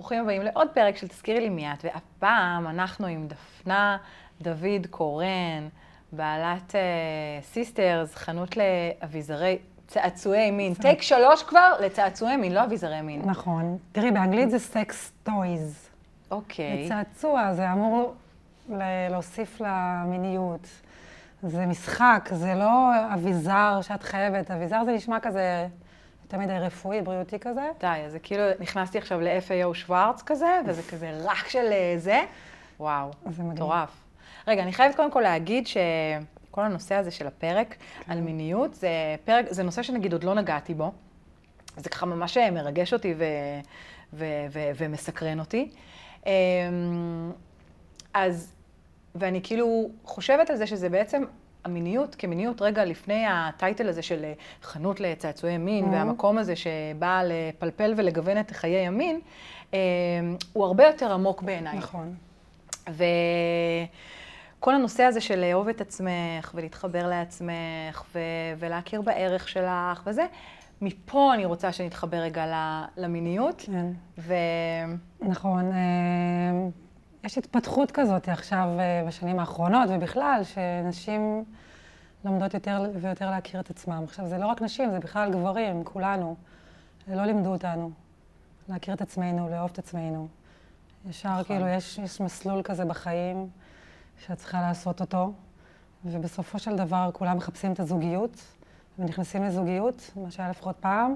ברוכים הבאים לעוד פרק של תזכירי לי מי את, והפעם אנחנו עם דפנה דוד קורן, בעלת סיסטרס, חנות לאביזרי צעצועי מין. טייק 3 כבר לצעצועי מין, לא אביזרי מין. נכון. תראי, באנגלית זה סקס טויז. אוקיי. צעצוע, זה אמור להוסיף למיניות. זה משחק, זה לא אביזר שאת חייבת. אביזר זה נשמע כזה, תמיד רפואי, בריאותי כזה. די, אז זה כאילו, נכנסתי עכשיו ל-FAO שוורץ כזה, וזה כזה רק של זה. וואו, מטורף. רגע, אני חייבת קודם כל להגיד שכל הנושא הזה של הפרק על מיניות, זה נושא שנגיד עוד לא נגעתי בו. זה ככה ממש מרגש אותי ומסקרן אותי. ואני כאילו חושבת על זה שזה בעצם המיניות, כמיניות רגע לפני הטייטל הזה של חנות לצעצועי מין, והמקום הזה שבא לפלפל ולגוון את חיי המין, הוא הרבה יותר עמוק בעיניי. נכון. וכל הנושא הזה של לאהוב את עצמך ולהתחבר לעצמך ולהכיר בערך שלך וזה, מפה אני רוצה שנתחבר רגע למיניות. כן. נכון. יש התפתחות כזאת עכשיו בשנים האחרונות, ובכלל, שנשים לומדות יותר ויותר להכיר את עצמם. עכשיו, זה לא רק נשים, זה בכלל גברים, כולנו. לא לימדו אותנו להכיר את עצמנו, לאהוב את עצמנו. ישר, כאילו, יש מסלול כזה בחיים שאת צריכה לעשות אותו, ובסופו של דבר כולם מחפשים את הזוגיות, ונכנסים לזוגיות, מה שהיה לפחות פעם,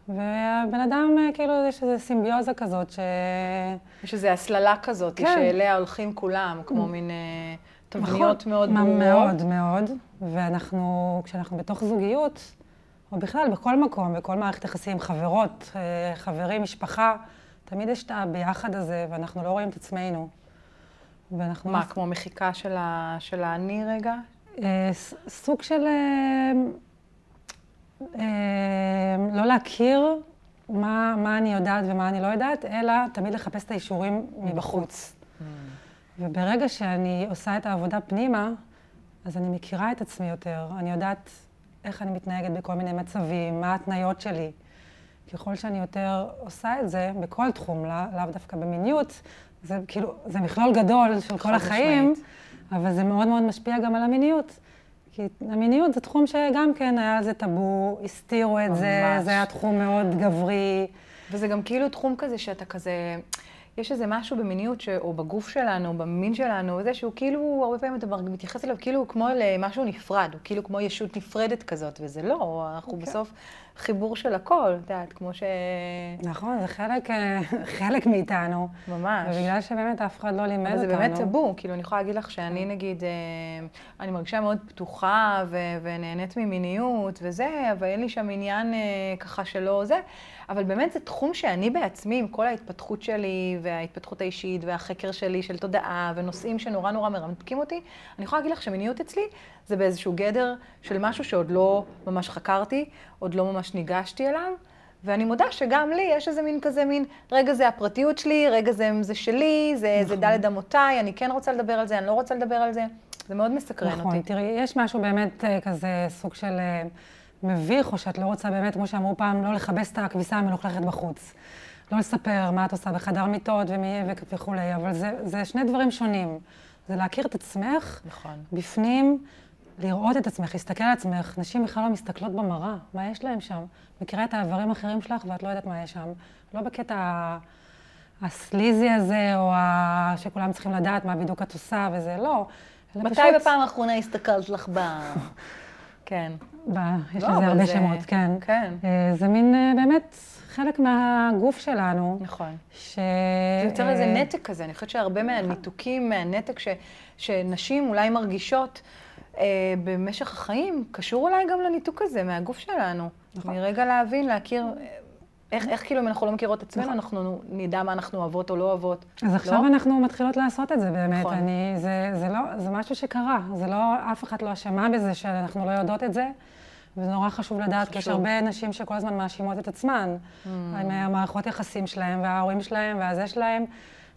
והבן אדם, כאילו, יש איזו סימביוזה כזאת יש איזו הסללה כזאת, כן. שאליה הולכים כולם, כמו מין תבניות מאוד ברורות. מאוד, מאוד. ואנחנו, כשאנחנו בתוך זוגיות, או בכלל, בכל מקום, בכל מערכת יחסים, חברות, חברים, משפחה, תמיד יש את הביחד הזה, ואנחנו לא רואים את עצמנו. מה, כמו מחיקה של האני רגע? סוג של לא להכיר מה אני יודעת ומה אני לא יודעת, אלא תמיד לחפש את האישורים מבחוץ. וברגע שאני עושה את העבודה פנימה, אז אני מכירה את עצמי יותר. אני יודעת איך אני מתנהגת בכל מיני מצבים, מה ההתניות שלי. ככל שאני יותר עושה את זה, בכל תחום, לאו דווקא במיניות, זה כאילו, זה מכלול גדול של כל החיים, אבל זה מאוד מאוד משפיע גם על המיניות. כי המיניות זה תחום שגם כן היה על זה טאבו, הסתירו את זה, זה היה תחום מאוד גברי. וזה גם כאילו תחום כזה שאתה כזה, יש איזה משהו במיניות או בגוף שלנו, במין שלנו, זה שהוא כאילו, הרבה פעמים אתה מתייחס אליו כאילו כמו למשהו נפרד, הוא כאילו כמו ישות נפרדת כזאת, וזה לא, אנחנו בסוף חיבור של הכל, את יודעת, כמו ש... נכון, זה חלק מאיתנו. ממש. ובגלל שבאמת אף אחד לא לימד אותנו. זה באמת טאבו, כאילו אני יכולה להגיד לך שאני נגיד, אני מרגישה מאוד פתוחה ונהנית ממיניות וזה, אבל אין לי שם עניין ככה שלא זה, אבל באמת זה תחום שאני בעצמי, עם כל ההתפתחות שלי וההתפתחות האישית והחקר שלי של תודעה ונושאים שנורא נורא מרתקים אותי, אני יכולה להגיד לך שמיניות אצלי זה באיזשהו גדר של משהו שעוד לא ממש חקרתי, עוד לא ממש ניגשתי אליו, ואני מודה שגם לי יש איזה מין כזה מין, רגע זה הפרטיות שלי, רגע זה שלי, זה דלת אמותיי, אני כן רוצה לדבר על זה, אני לא רוצה לדבר על זה, זה מאוד מסקרן אותי. נכון, תראי, יש משהו באמת כזה סוג של מביך, או שאת לא רוצה באמת, כמו שאמרו פעם, לא לכבס את הכביסה המלוכלכת בחוץ. לא לספר מה את עושה בחדר מיטות וכולי, אבל זה שני דברים שונים. זה להכיר את עצמך, בפנים, לראות את עצמך, להסתכל על עצמך. נשים בכלל לא מסתכלות במראה, מה יש להם שם? מכירה את העברים האחרים שלך ואת לא יודעת מה יש שם. לא בקטע הסליזי הזה, או שכולם צריכים לדעת מה בדיוק את עושה, וזה לא. מתי בפעם האחרונה הסתכלת לך כן. יש לזה הרבה שמות, כן. כן. זה מין באמת חלק מהגוף שלנו. נכון. זה יוצר איזה נתק כזה. אני חושבת שהרבה מהניתוקים, מהנתק שנשים אולי מרגישות במשך החיים, קשור אולי גם לניתוק הזה, מהגוף שלנו. מרגע להבין, להכיר, איך כאילו אם אנחנו לא מכירות את עצמנו, אנחנו נדע מה אנחנו אוהבות או לא אוהבות. אז עכשיו אנחנו מתחילות לעשות את זה באמת. זה משהו שקרה. זה לא, אף אחד לא אשמה בזה שאנחנו לא יודעות את זה. וזה נורא חשוב לדעת, כי יש הרבה נשים שכל הזמן מאשימות את עצמן. עם המערכות יחסים שלהם, וההורים שלהם, והזה שלהם,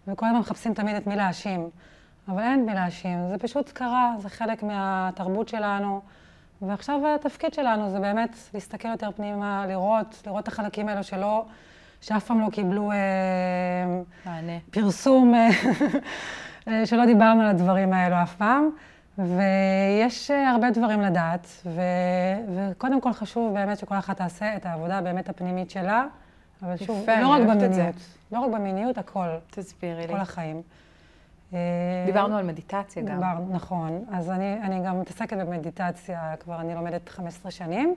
וכל הזמן מחפשים תמיד את מי להאשים. אבל אין מי להאשים, זה פשוט קרה, זה חלק מהתרבות שלנו. ועכשיו התפקיד שלנו זה באמת להסתכל יותר פנימה, לראות את החלקים האלו שלא שאף פעם לא קיבלו מענה. פרסום, שלא דיברנו על הדברים האלו אף פעם. ויש הרבה דברים לדעת, וקודם כל חשוב באמת שכל אחת תעשה את העבודה באמת הפנימית שלה, אבל שוב, לא רק במיניות, לא רק במיניות, הכל. תסבירי לי. כל החיים. דיברנו על מדיטציה גם. דיברנו, נכון. אז אני גם מתעסקת במדיטציה, כבר אני לומדת 15 שנים,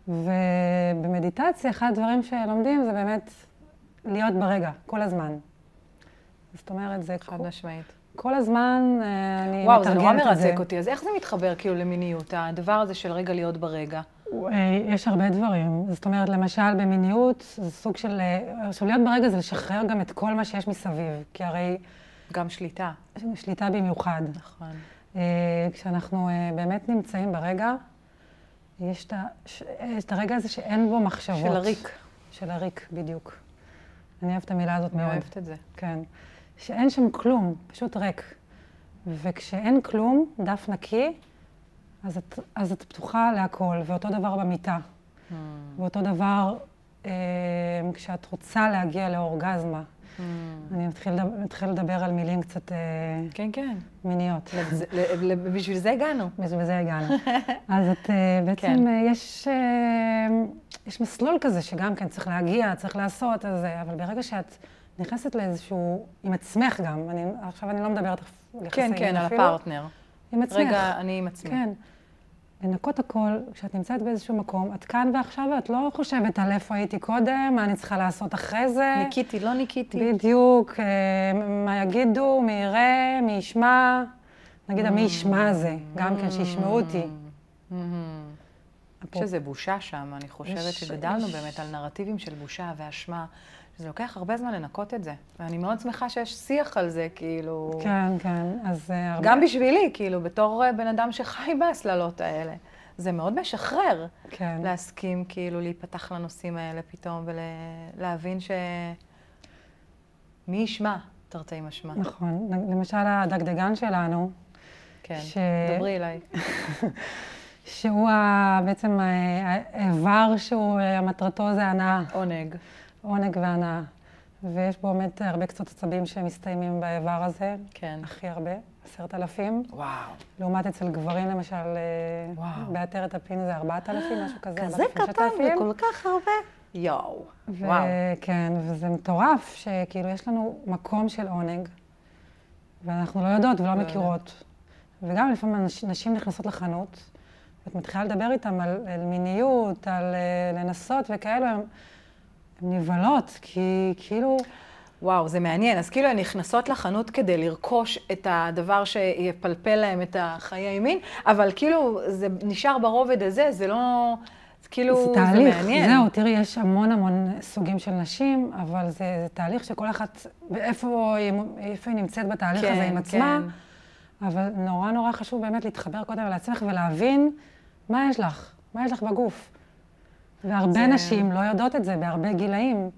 ובמדיטציה אחד הדברים שלומדים זה באמת להיות ברגע, כל הזמן. זאת אומרת, זה... חד משמעית. כל הזמן אני מתרגלת את זה. וואו, זה נורא מרתק אותי. אז איך זה מתחבר כאילו למיניות, הדבר הזה של רגע להיות ברגע? יש הרבה דברים. זאת אומרת, למשל במיניות, זה סוג של... עכשיו, להיות ברגע זה לשחרר גם את כל מה שיש מסביב, כי הרי... גם שליטה. שליטה במיוחד. נכון. כשאנחנו באמת נמצאים ברגע, יש את הרגע הזה שאין בו מחשבות. של הריק. של הריק, בדיוק. אני אוהבת את המילה הזאת מאוד. אני אוהבת את זה. כן. שאין שם כלום, פשוט ריק. וכשאין כלום, דף נקי, אז את פתוחה להכל, ואותו דבר במיטה. ואותו דבר כשאת רוצה להגיע לאורגזמה. אני מתחיל לדבר על מילים קצת כן, כן. מיניות. בשביל זה הגענו. בשביל זה הגענו. אז את בעצם, יש מסלול כזה שגם כן צריך להגיע, צריך לעשות, אבל ברגע שאת נכנסת לאיזשהו, עם עצמך גם, עכשיו אני לא מדברת על יחסי מין אפילו. כן, על הפרטנר. עם עצמך. רגע, אני עם עצמי. כן. לנקות הכל, כשאת נמצאת באיזשהו מקום, את כאן ועכשיו, ואת לא חושבת על איפה הייתי קודם, מה אני צריכה לעשות אחרי זה. ניקיתי, לא ניקיתי. בדיוק, מה יגידו, מי יראה, מי ישמע. נגיד, מי ישמע זה, גם כן, שישמעו אותי. שזה בושה שם, אני חושבת שגדלנו באמת על נרטיבים של בושה ואשמה. זה לוקח הרבה זמן לנקות את זה, ואני מאוד שמחה שיש שיח על זה, כאילו... כן, כן, אז... גם בשבילי, כאילו, בתור בן אדם שחי בהסללות האלה. זה מאוד משחרר להסכים, כאילו, להיפתח לנושאים האלה פתאום, ולהבין מי ישמע, תרתי משמע. נכון, למשל הדגדגן שלנו, כן, דברי אליי. שהוא בעצם האיבר שהוא, מטרתו זה הנאה. עונג. עונג והנאה. ויש בו באמת הרבה קצות עצבים שמסתיימים באיבר הזה. כן. הכי הרבה, 10,000. וואו. לעומת אצל גברים, למשל, בעטרת הפין זה 4,000, משהו כזה. כזה קטן וכל כך הרבה. יואו. וואו. כן, וזה מטורף שכאילו יש לנו מקום של עונג, ואנחנו לא יודעות ולא מכירות. וגם לפעמים נשים נכנסות לחנות, ואת מתחילה לדבר איתם על מיניות, על לנסות וכאלו, הן נבלות, כי כאילו... וואו, זה מעניין. אז כאילו הן נכנסות לחנות כדי לרכוש את הדבר שיפלפל להם את החיי מין, אבל כאילו זה נשאר ברובד הזה, זה לא... כאילו זה מעניין. זהו, תראי, יש המון סוגים של נשים, אבל זה תהליך שכל אחת, איפה היא נמצאת בתהליך הזה עם עצמה, אבל נורא חשוב באמת להתחבר קודם לעצמך ולהבין מה יש לך, מה יש לך בגוף. והרבה נשים לא יודעות את זה, בהרבה גילאים.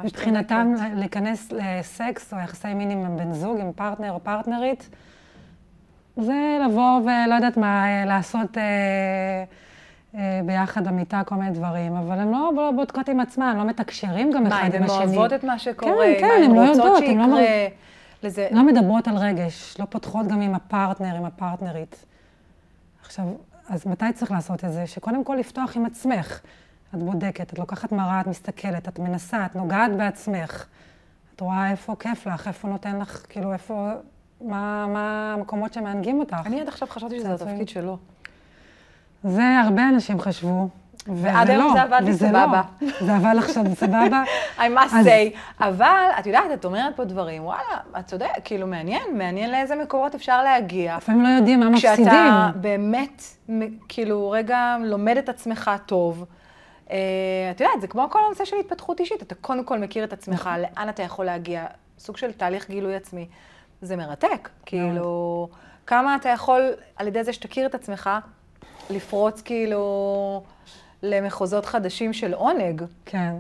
מבחינתם להיכנס לסקס או יחסי מין עם בן זוג, עם פרטנר או פרטנרית, זה לבוא ולא יודעת מה, לעשות ביחד במיטה כל מיני דברים, אבל הן לא בודקות עם עצמן, לא מתקשרים גם אחד עם השני. הן אוהבות את מה שקורה, כן, הן לא יודעות, הן לא מדברות על רגש, לא פותחות גם עם הפרטנר, עם הפרטנרית. עכשיו, אז מתי צריך לעשות את זה? שקודם כל לפתוח עם עצמך. את בודקת, את לוקחת מראה, את מסתכלת, את מנסה, את נוגעת בעצמך. את רואה איפה כיף לך, איפה נותן לך, כאילו איפה, מה המקומות שמענגים אותך. אני עד עכשיו חשבתי שזה התפקיד שלו. זה הרבה אנשים חשבו. ועד היום זה עבד לי סבבה. זה עבד עכשיו סבבה. I must say. אבל, את יודעת, את אומרת פה דברים, וואלה, את צודק, כאילו מעניין לאיזה מקורות אפשר להגיע. לפעמים לא יודעים מה מפסידים. כשאתה באמת, כאילו, רגע לומד את עצמך טוב, את יודעת, זה כמו כל הנושא של התפתחות אישית, אתה קודם כל מכיר את עצמך, לאן אתה יכול להגיע, סוג של תהליך גילוי עצמי. זה מרתק, כאילו, כמה אתה יכול, על ידי זה שתכיר את עצמך, לפרוץ כאילו למחוזות חדשים של עונג. כן,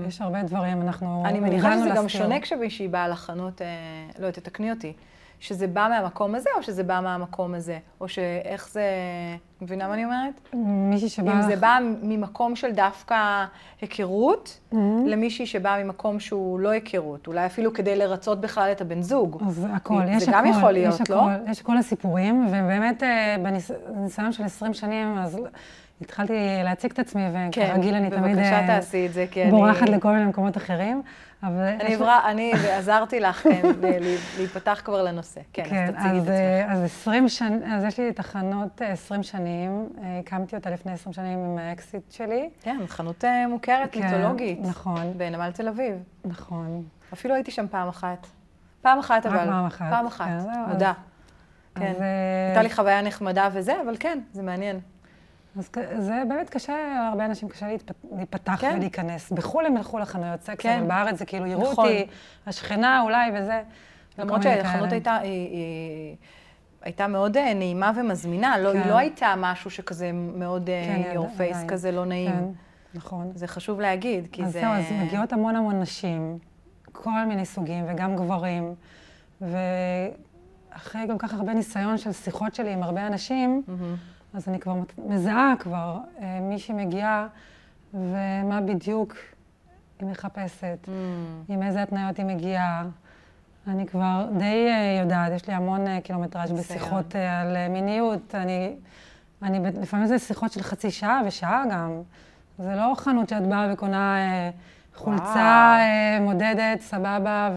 יש הרבה דברים, אנחנו... אני מניחה שזה גם שונה כשמישהי באה לחנות, לא יודעת, תקני אותי, שזה בא מהמקום הזה, או שזה בא מהמקום הזה? או שאיך זה... מבינה מה אני אומרת? מישהי שבאה... אם זה בא ממקום של דווקא היכרות, למישהי שבאה ממקום שהוא לא היכרות, אולי אפילו כדי לרצות בכלל את הבן זוג. אז הכל, יש זה גם הכל, יכול להיות, לא? יש כל הסיפורים, ובאמת בניסיון של 20 שנים, אז התחלתי להציג את עצמי, וכרגיל אני תמיד בבקשה תעשי את זה, כי אני... בורחת לכל מיני מקומות אחרים. אני עזרתי לך להיפתח כבר לנושא. כן, אז תציגי את עצמך. אז 20 שנים, אז יש לי תחנות 20 שנים, הקמתי אותה לפני 20 שנים עם האקסיט שלי. כן, חנות מוכרת, מיתולוגית. נכון. בנמל תל אביב. נכון. אפילו הייתי שם פעם אחת. פעם אחת אבל. רק פעם אחת. פעם אחת, מודה. כן, הייתה לי חוויה נחמדה וזה, אבל כן, זה מעניין. אז זה באמת קשה, הרבה אנשים קשה להיפתח ולהיכנס. בחו"ל הם הלכו לחנויות סקס, אבל בארץ זה כאילו יראו אותי, השכנה אולי וזה. למרות שהחנות הייתה מאוד נעימה ומזמינה, היא לא הייתה משהו שכזה מאוד your face, כזה לא נעים. נכון. זה חשוב להגיד, כי זה... אז מגיעות המון נשים, כל מיני סוגים וגם גברים, ואחרי גם ככה הרבה ניסיון של שיחות שלי עם הרבה אנשים, אז אני כבר מזהה כבר מישהי מגיעה ומה בדיוק היא מחפשת, עם איזה התניות היא מגיעה. אני כבר די יודעת, יש לי המון קילומטראז' בשיחות על מיניות. לפעמים זה שיחות של חצי שעה ושעה גם. זה לא חנות שאת באה וקונה חולצה מודדת, סבבה,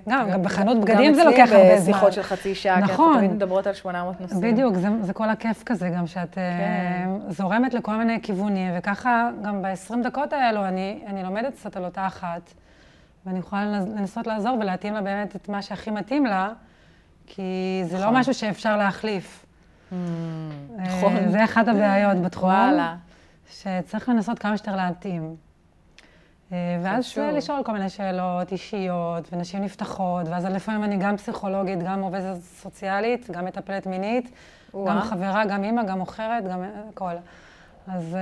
וגם בחנות בגדים זה לוקח הרבה זמן. גם אצלי בשיחות של חצי שעה, כי אנחנו תמיד מדברות על 800 נושאים. בדיוק, זה כל הכיף כזה, גם שאת זורמת לכל מיני כיוונים, וככה גם ב-20 דקות האלו אני לומדת קצת על אותה אחת, ואני יכולה לנסות לעזור ולהתאים לה באמת את מה שהכי מתאים לה, כי זה לא משהו שאפשר להחליף. נכון. זה אחת הבעיות בתחום, שצריך לנסות כמה שיותר להתאים. ואז לשאול כל מיני שאלות אישיות, ונשים נפתחות, ואז לפעמים אני גם פסיכולוגית, גם עובדת סוציאלית, גם מטפלת מינית, גם חברה, גם אימא, גם מוכרת, גם הכל. אז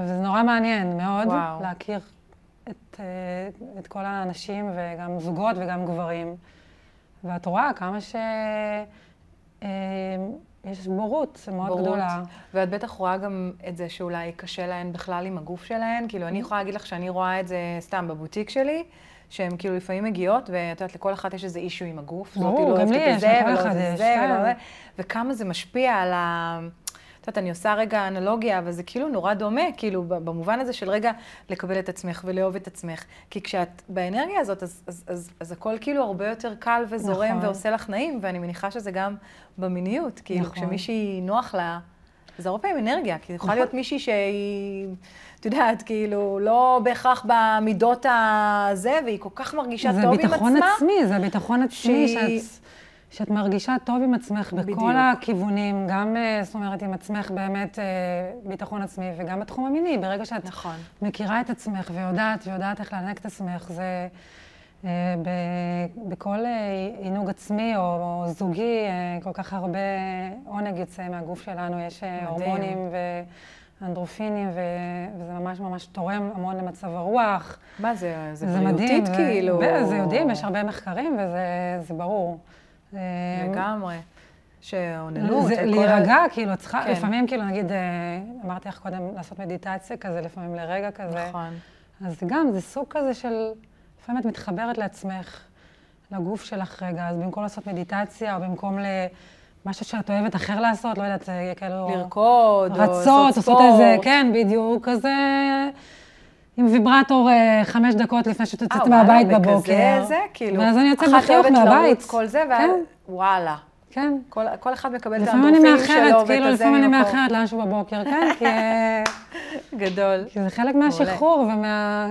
זה נורא מעניין מאוד להכיר את כל האנשים, וגם זוגות וגם גברים. ואת רואה כמה יש בורות מאוד גדולה. ואת בטח רואה גם את זה שאולי קשה להן בכלל עם הגוף שלהן. כאילו, אני יכולה להגיד לך שאני רואה את זה סתם בבוטיק שלי, שהן כאילו לפעמים מגיעות, ואת יודעת, לכל אחת יש איזה אישו עם הגוף. ברור, גם לי יש, לכל אחד יש. וכמה זה משפיע על ה... את יודעת, אני עושה רגע אנלוגיה, אבל זה כאילו נורא דומה, כאילו, במובן הזה של רגע לקבל את עצמך ולאהוב את עצמך. כי כשאת באנרגיה הזאת, אז הכל כאילו הרבה יותר קל וזורם ועושה לך נעים, ואני מניחה שזה גם במיניות. כאילו, כשמישהי נוח לה, זה הרבה פעמים אנרגיה, כי יכולה להיות מישהי שהיא, את יודעת, כאילו, לא בהכרח במידות הזה, והיא כל כך מרגישה טוב עם עצמה. זה ביטחון עצמי, זה ביטחון עצמי שאת מרגישה טוב עם עצמך בכל הכיוונים, גם, זאת אומרת, עם עצמך באמת ביטחון עצמי, וגם בתחום המיני, ברגע שאת מכירה את עצמך ויודעת איך להענק את עצמך, זה בכל עינוג עצמי או זוגי, כל כך הרבה עונג יוצא מהגוף שלנו, יש הורמונים ואנדרופינים, וזה ממש ממש תורם המון למצב הרוח. מה זה? זה בריאותית כאילו? זה יודעים, יש הרבה מחקרים וזה ברור. לגמרי. שעוננות. להירגע, כאילו, צריכה, לפעמים, כאילו, נגיד, אמרתי לך קודם לעשות מדיטציה כזה, לפעמים לרגע כזה. נכון. אז גם, זה סוג כזה של, לפעמים את מתחברת לעצמך, לגוף שלך רגע, אז במקום לעשות מדיטציה, או במקום למשהו שאת אוהבת אחר לעשות, לא יודעת, כאילו... לרקוד, או לעשות ספורט. לעשות איזה, כן, בדיוק, כזה... עם ויברטור 5 דקות לפני שאת יוצאת מהבית בבוקר. וכזה זה, כאילו, ואז אני יוצאת בחיוך מהבית. אחת אוהבת לרוץ כל זה, וואלה. כן. כל אחד מקבל את האנדרופינים שלו, ואת הזה לפעמים אני מאחרת לאנשהו בבוקר, כן? גדול. כי זה חלק מהשחרור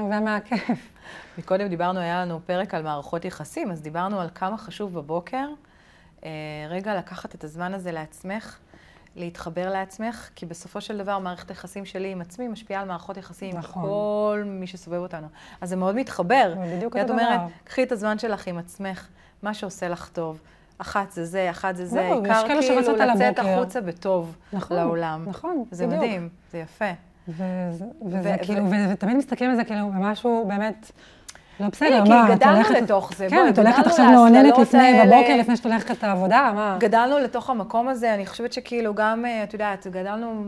ומהכיף. מקודם דיברנו, היה לנו פרק על מערכות יחסים, אז דיברנו על כמה חשוב בבוקר, רגע לקחת את הזמן הזה לעצמך, להתחבר לעצמך, כי בסופו של דבר מערכת היחסים שלי עם עצמי משפיעה על מערכות יחסים עם כל מי שסובב אותנו. אז זה מאוד מתחבר. בדיוק אותו דבר. את אומרת, קחי את הזמן שלך עם עצמך, מה שעושה לך טוב. אחת זה זה, אחת זה זה. זהו, יש כאלה כאילו שרצות על הבוקר. לצאת החוצה בטוב לעולם. נכון, זה בדיוק. מדהים, זה יפה. וזה כאילו, ותמיד מסתכלים על זה כאילו במשהו באמת לא בסדר, מה, כי גדלנו לתוך זה. כן, את הולכת עכשיו מעוננת לפני, בבוקר, לפני שאת הולכת את העבודה, מה? גדלנו לתוך המקום הזה, אני חושבת שכאילו גם, את יודעת, גדלנו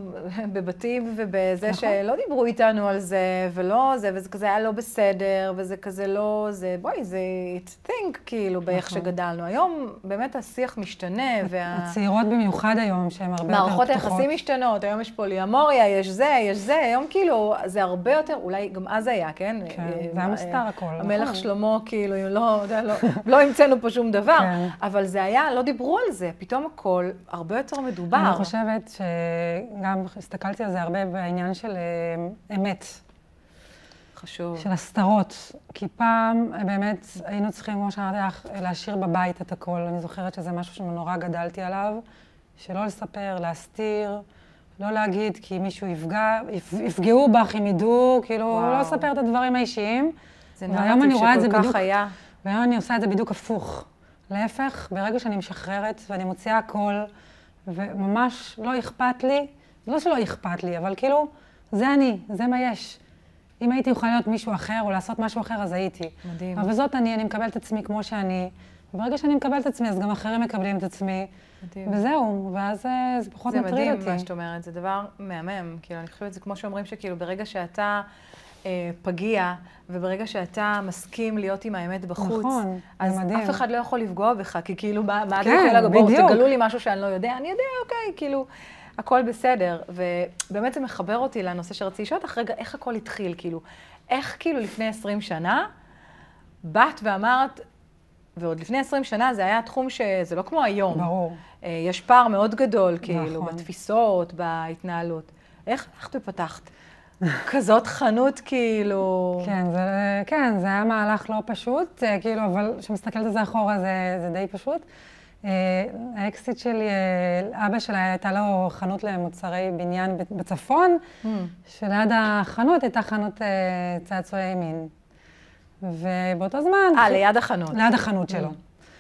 בבתים ובזה שלא דיברו איתנו על זה, ולא זה, וזה כזה היה לא בסדר, וזה כזה לא, זה, בואי, זה it's think, כאילו, באיך שגדלנו. היום באמת השיח משתנה, הצעירות במיוחד היום, שהן הרבה יותר פתוחות. מערכות היחסים משתנות, היום יש פוליאמוריה, יש זה, היום כאילו, זה הרבה יותר, אולי גם אז היה, כן? כן, זה היה מוסתר הכל. המלך שלמה, כאילו, לא המצאנו פה שום דבר, אבל זה היה, לא דיברו על זה, פתאום הכל הרבה יותר מדובר. אני חושבת שגם הסתכלתי על זה הרבה בעניין של אמת. חשוב. של הסתרות, כי פעם באמת היינו צריכים, כמו שאמרתי לך, להשאיר בבית את הכל. אני זוכרת שזה משהו שנורא גדלתי עליו, שלא לספר, להסתיר, לא להגיד כי מישהו יפגעו בך, אם ידעו, כאילו, לא לספר את הדברים האישיים. זה נרטיב שכל כך היה. והיום אני עושה את זה בדיוק הפוך. להפך, ברגע שאני משחררת ואני מוציאה הכל, וממש לא אכפת לי, לא שלא אכפת לי, אבל כאילו, זה אני, זה מה יש. אם הייתי יכולה להיות מישהו אחר או לעשות משהו אחר, אז הייתי. מדהים. אבל זאת אני מקבלת את עצמי כמו שאני, וברגע שאני מקבלת את עצמי, אז גם אחרים מקבלים את עצמי. מדהים. וזהו, ואז זה פחות מטריד אותי. זה מדהים מה שאת אומרת, זה דבר מהמם. כאילו, אני חושבת, זה כמו שאומרים שכאילו, ברגע שאתה פגיע, וברגע שאתה מסכים להיות עם האמת בחוץ, נכון, אז מדהים. אף אחד לא יכול לפגוע בך, כי כאילו, מה אתה כן, יכול להגיד, בואו, בדיוק. תגלו לי משהו שאני לא יודע, אני יודע, אוקיי, כאילו, הכל בסדר. ובאמת זה מחבר אותי לנושא שרציתי לשאול אותך, רגע, איך הכל התחיל, כאילו, איך כאילו לפני 20 שנה, באת ואמרת, ועוד לפני 20 שנה זה היה תחום שזה לא כמו היום. ברור. יש פער מאוד גדול, כאילו, נכון. בתפיסות, בהתנהלות. איך את פתחת? כזאת חנות, כאילו... כן, זה היה מהלך לא פשוט, כאילו, אבל כשמסתכלת על זה אחורה זה די פשוט. האקסיט שלי, אבא שלה הייתה לו חנות למוצרי בניין בצפון, שליד החנות הייתה חנות צעצועי מין. ובאותו זמן... ליד החנות. ליד החנות שלו.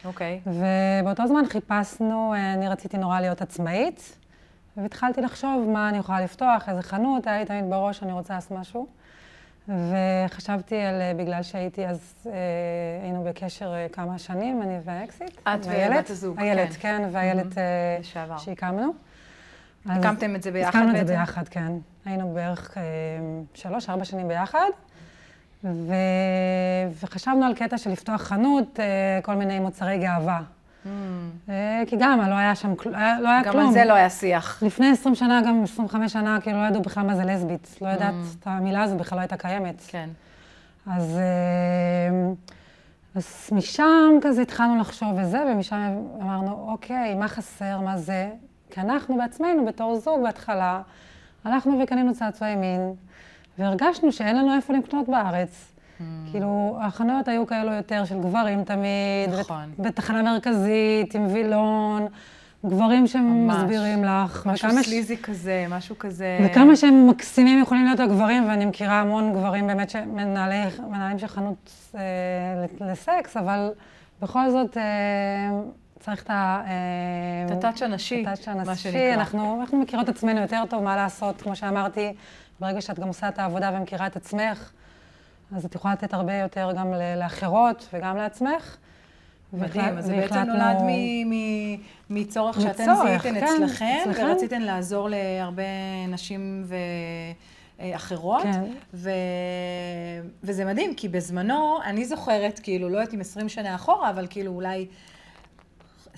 אוקיי. ובאותו זמן חיפשנו, אני רציתי נורא להיות עצמאית, והתחלתי לחשוב מה אני יכולה לפתוח, איזה חנות, היה לי תמיד בראש שאני רוצה לעשות משהו. וחשבתי על, בגלל שהייתי אז, היינו בקשר כמה שנים, אני והאקסיט. את וילד הזוג, כן. הילד, כן, והילד שהקמנו. הקמתם את זה ביחד בעצם? הקמנו את זה ביחד, כן. היינו בערך 3-4 שנים ביחד. וחשבנו על קטע של לפתוח חנות, כל מיני מוצרי גאווה. כי גם לא היה שם, לא היה כלום. גם על זה לא היה שיח. לפני 20 שנה, גם 25 שנה, כאילו לא ידעו בכלל מה זה לסבית. לא יודעת, את המילה הזו בכלל לא הייתה קיימת. כן. אז משם כזה התחלנו לחשוב וזה, ומשם אמרנו, אוקיי, מה חסר, מה זה? כי אנחנו בעצמנו, בתור זוג בהתחלה, הלכנו וקנינו צעצועי מין, והרגשנו שאין לנו איפה לקנות בארץ. כאילו, החנויות היו כאלו יותר של גברים תמיד, נכון. בתחנה מרכזית, עם וילון, גברים שמסבירים לך. משהו סליזי כזה, משהו כזה... וכמה שהם מקסימים יכולים להיות הגברים, ואני מכירה המון גברים באמת שמנהלים של חנות לסקס, אבל בכל זאת צריך את הטאץ' הנשי, מה שנקרא. אנחנו מכירות את עצמנו יותר טוב, מה לעשות, כמו שאמרתי, ברגע שאת גם עושה את העבודה ומכירה את עצמך, אז את יכולה לתת הרבה יותר גם לאחרות וגם לעצמך. מדהים, אז זה בעצם נולד מצורך שאתן זיהיתן אצלכם, ורציתן לעזור להרבה נשים ואחרות. וזה מדהים, כי בזמנו, אני זוכרת, כאילו, לא הייתי 20 שנה אחורה, אבל כאילו אולי 10-15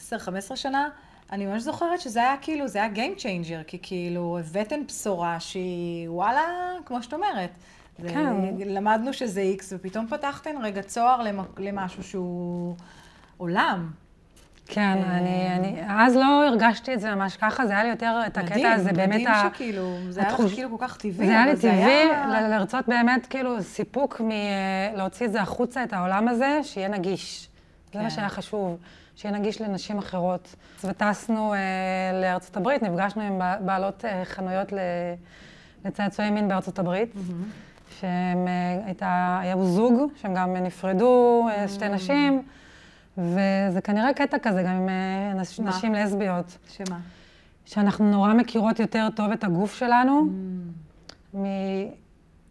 שנה, אני ממש זוכרת שזה היה כאילו, זה היה game changer, כי כאילו הבאתן בשורה שהיא, וואלה, כמו שאת אומרת. כן. למדנו שזה X, ופתאום פתחתן רגע צוהר למשהו שהוא עולם. כן, אני אז לא הרגשתי את זה ממש ככה, זה היה לי יותר את הקטע הזה, באמת מדהים שכאילו, זה היה לך כאילו כל כך טבעי. זה היה לי טבעי לרצות באמת כאילו סיפוק מלהוציא את זה החוצה, את העולם הזה, שיהיה נגיש. זה מה שהיה חשוב, שיהיה נגיש לנשים אחרות. וטסנו לארצות הברית, נפגשנו עם בעלות חנויות לצעצועי מין בארצות הברית. שהם היו זוג, שהם גם נפרדו, שתי נשים, וזה כנראה קטע כזה גם עם נשים לסביות. שמה? שאנחנו נורא מכירות יותר טוב את הגוף שלנו,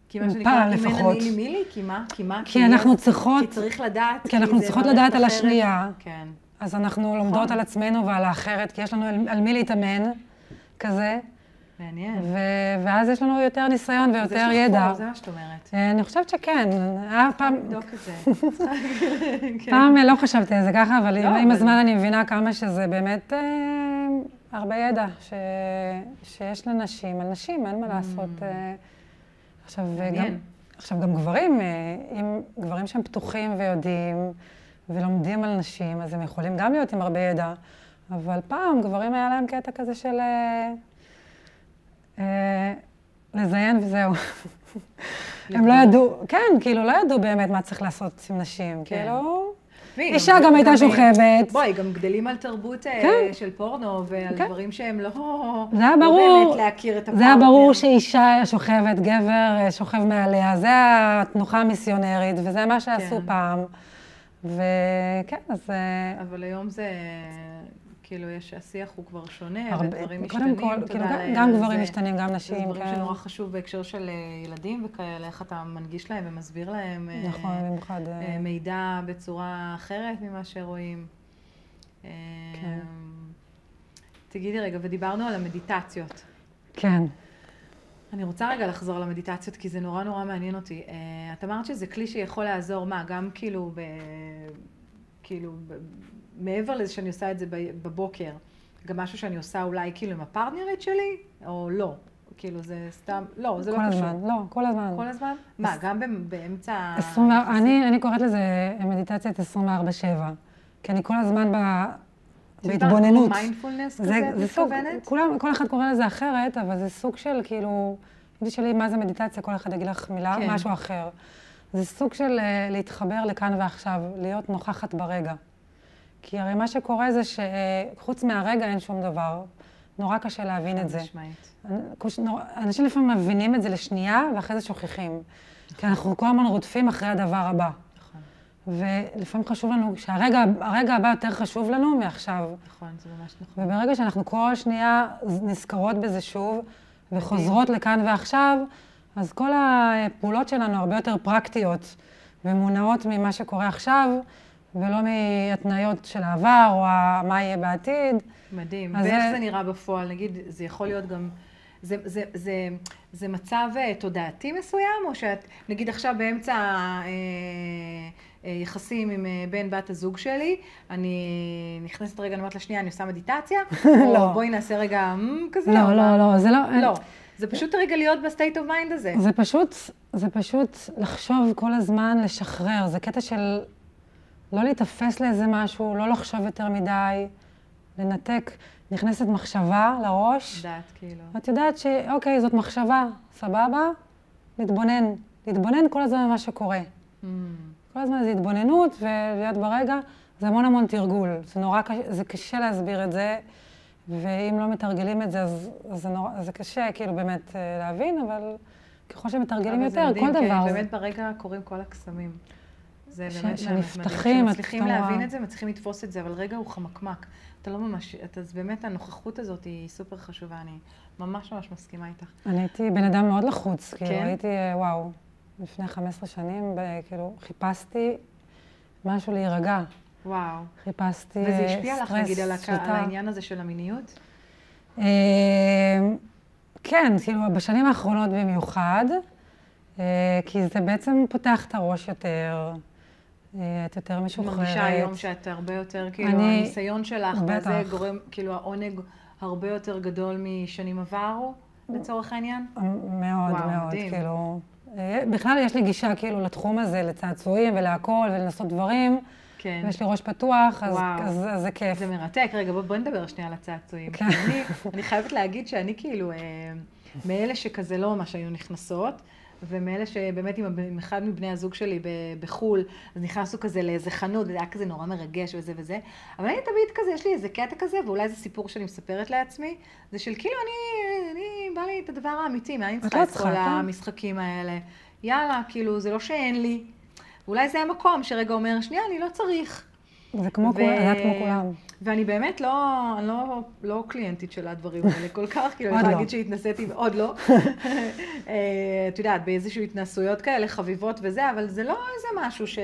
כי מה שנקרא, אם אין אני מי לי? כי מה? כי אנחנו צריכות... כי צריך לדעת. כי אנחנו צריכות לדעת על השנייה. כן. אז אנחנו לומדות על עצמנו ועל האחרת, כי יש לנו על מי להתאמן, כזה. מעניין. ואז יש לנו יותר ניסיון ויותר ידע. זה מה שאת אומרת. אני חושבת שכן. פעם... לבדוק את זה. פעם לא חשבתי על זה ככה, אבל עם הזמן אני מבינה כמה שזה באמת הרבה ידע שיש לנשים. על נשים, אין מה לעשות. עכשיו גם גברים, אם גברים שהם פתוחים ויודעים ולומדים על נשים, אז הם יכולים גם להיות עם הרבה ידע. אבל פעם גברים היה להם קטע כזה של לזיין וזהו. הם לא ידעו, כן, כאילו לא ידעו באמת מה צריך לעשות עם נשים. כאילו, אישה גם הייתה שוכבת. בואי, גם גדלים על תרבות של פורנו ועל דברים שהם לא באמת להכיר את הפורנו. זה היה ברור שאישה שוכבת, גבר שוכב מעליה. זה התנוחה המיסיונרית וזה מה שעשו פעם. וכן, אז... אבל היום זה... כאילו, השיח הוא כבר שונה, ודברים משתנים, כאילו, גם גברים משתנים, גם נשים. זה דברים שנורא חשוב בהקשר של ילדים וכאלה, איך אתה מנגיש להם ומסביר להם מידע בצורה אחרת ממה שרואים. תגידי רגע, ודיברנו על המדיטציות. כן. אני רוצה רגע לחזור למדיטציות, כי זה נורא נורא מעניין אותי. את אמרת שזה כלי שיכול לעזור, מה? גם כאילו, מעבר לזה שאני עושה את זה בבוקר, גם משהו שאני עושה אולי כאילו עם הפרטנרית שלי, או לא? כאילו זה סתם, לא, זה לא קשור. כל הזמן, לא, כל הזמן. כל הזמן? מה, גם באמצע... אני קוראת לזה מדיטציית 24/7, כי אני כל הזמן בהתבוננות. מיינדפולנס כזה, מתכוונת? כל אחד קורא לזה אחרת, אבל זה סוג של כאילו, אם תשאלי מה זה מדיטציה, כל אחד יגיד לך מילה, משהו אחר. זה סוג של להתחבר לכאן ועכשיו, להיות נוכחת ברגע. כי הרי מה שקורה זה שחוץ מהרגע אין שום דבר. נורא קשה להבין את זה. אנשים לפעמים מבינים את זה לשנייה, ואחרי זה שוכחים. כי אנחנו כל הזמן רודפים אחרי הדבר הבא. ולפעמים חשוב לנו, שהרגע הבא יותר חשוב לנו מעכשיו. נכון, זה ממש נכון. וברגע שאנחנו כל שנייה נזכרות בזה שוב, וחוזרות לכאן ועכשיו, אז כל הפעולות שלנו הרבה יותר פרקטיות, ומונעות ממה שקורה עכשיו, ולא מהתניות של העבר, או מה יהיה בעתיד. מדהים. ואיך זה נראה בפועל? נגיד, זה יכול להיות גם... זה מצב תודעתי מסוים, או שאת, נגיד עכשיו באמצע יחסים עם בן בת הזוג שלי, אני נכנסת רגע, נאמרת לשנייה, אני עושה מדיטציה? או בואי נעשה רגע כזה? לא, זה לא... לא. זה פשוט רגע להיות בסטייט אוף מיינד הזה. זה פשוט לחשוב כל הזמן, לשחרר. זה קטע של לא להתאפס לאיזה משהו, לא לחשוב יותר מדי, לנתק. נכנסת מחשבה לראש. יודעת, כאילו. את יודעת שאוקיי, זאת מחשבה, סבבה? להתבונן כל הזמן במה שקורה. כל הזמן זה התבוננות ולהיות ברגע, זה המון תרגול. זה קשה להסביר את זה, ואם לא מתרגלים את זה, אז זה קשה כאילו באמת להבין, אבל ככל שמתרגלים יותר, כל דבר. אבל זה מדהים, כי באמת ברגע קוראים כל הקסמים. זה באמת שנפתחים, מצליחים להבין את זה, מצליחים לתפוס את זה, אבל רגע הוא חמקמק. אתה לא ממש, אז באמת הנוכחות הזאת היא סופר חשובה, אני ממש מסכימה איתך. אני הייתי בן אדם מאוד לחוץ, כאילו הייתי, וואו, לפני 15 שנים, כאילו חיפשתי משהו להירגע. וואו. חיפשתי סטרס, וזה השפיע לך, נגיד, על העניין הזה של המיניות? כן, כאילו בשנים האחרונות במיוחד, כי זה בעצם פותח את הראש יותר. את יותר משוחררת. מרגישה היום שאת הרבה יותר, כאילו, הניסיון שלך, וזה גורם, כאילו, העונג הרבה יותר גדול משנים עברו, לצורך העניין? מאוד, כאילו. בכלל יש לי גישה, כאילו, לתחום הזה, לצעצועים ולהכל, ולנסות דברים. כן. ויש לי ראש פתוח, אז זה כיף. זה מרתק. רגע, בואי נדבר שנייה על הצעצועים. כן. אני חייבת להגיד שאני, כאילו, מאלה שכזה לא ממש היו נכנסות, ומאלה שבאמת עם אחד מבני הזוג שלי בחול, אז נכנסו כזה לאיזה חנות, וזה היה כזה נורא מרגש וזה וזה. אבל אני תמיד כזה, יש לי איזה קטע כזה, ואולי זה סיפור שאני מספרת לעצמי, זה של כאילו אני בא לי את הדבר האמיתי, מה אני צריכה את כל המשחקים האלה. יאללה, כאילו, זה לא שאין לי. אולי זה המקום שרגע אומר, שנייה, אני לא צריך. זה כמו כולם. ואני באמת לא קליינטית של הדברים האלה כל כך, כאילו אני יכולה להגיד שהתנסיתי, עוד לא. את יודעת, באיזשהו התנסויות כאלה, חביבות וזה, אבל זה לא איזה משהו ש...